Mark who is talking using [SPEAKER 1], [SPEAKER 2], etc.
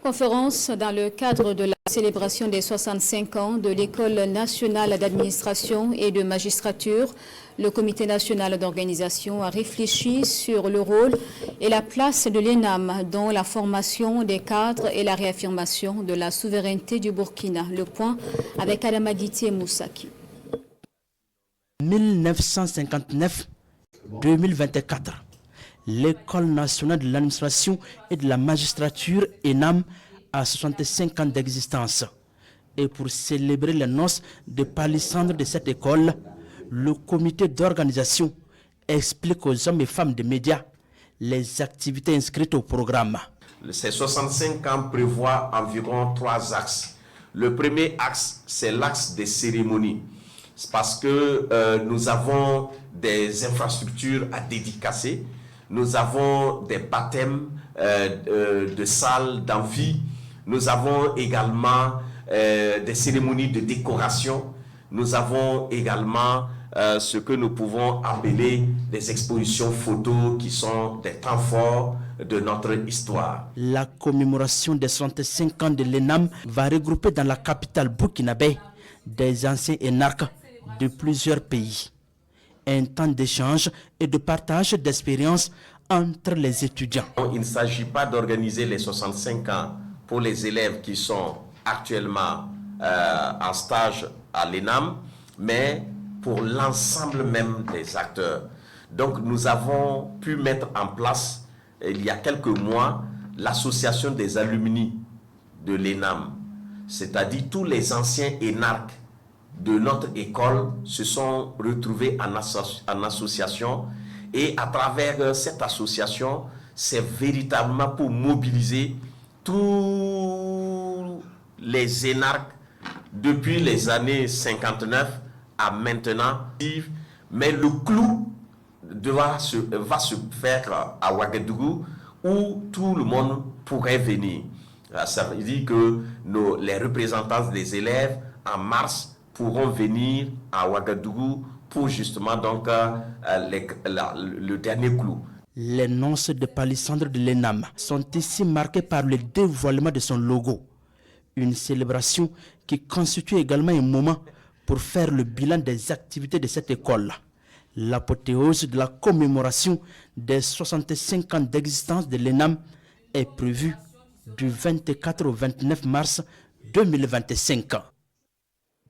[SPEAKER 1] Conférence dans le cadre de la célébration des 65 ans de l'École nationale d'administration et de magistrature. Le Comité national d'organisation a réfléchi sur le rôle et la place de l'ENAM dans la formation des cadres et la réaffirmation de la souveraineté du Burkina. Le point avec Adamaditi Moussaki.
[SPEAKER 2] 1959-2024. L'École nationale de l'administration et de la magistrature ENAM a 65 ans d'existence. Et pour célébrer les noces de palissandre de cette école, le comité d'organisation explique aux hommes et femmes des médias les activités inscrites au programme.
[SPEAKER 3] Ces 65 ans prévoient environ 3 axes. Le premier axe, c'est l'axe des cérémonies. C'est parce que nous avons des infrastructures à dédicacer. Nous avons des baptêmes de salles, d'amphi. Nous avons également des cérémonies de décoration. Nous avons également ce que nous pouvons appeler des expositions photos qui sont des temps forts de notre histoire.
[SPEAKER 2] La commémoration des 65 ans de l'ENAM va regrouper dans la capitale burkinabé des anciens énarques de plusieurs pays. Un temps d'échange et de partage d'expériences entre les étudiants.
[SPEAKER 3] Il ne s'agit pas d'organiser les 65 ans pour les élèves qui sont actuellement en stage à l'ENAM, mais pour l'ensemble même des acteurs. Donc nous avons pu mettre en place, il y a quelques mois, l'association des alumni de l'ENAM, c'est-à-dire tous les anciens énarques de notre école se sont retrouvés en association, et à travers cette association, c'est véritablement pour mobiliser tous les énarques depuis les années 59 à maintenant. Mais le clou va se faire à Ouagadougou, où tout le monde pourrait venir. Ça veut dire que les représentants des élèves en mars pourront venir à Ouagadougou pour justement donc le dernier clou.
[SPEAKER 2] Les nonces de palissandre de l'ENAM sont ici marquées par le dévoilement de son logo. Une célébration qui constitue également un moment pour faire le bilan des activités de cette école. L'apothéose de la commémoration des 65 ans d'existence de l'ENAM est prévue du 24 au 29 mars 2025.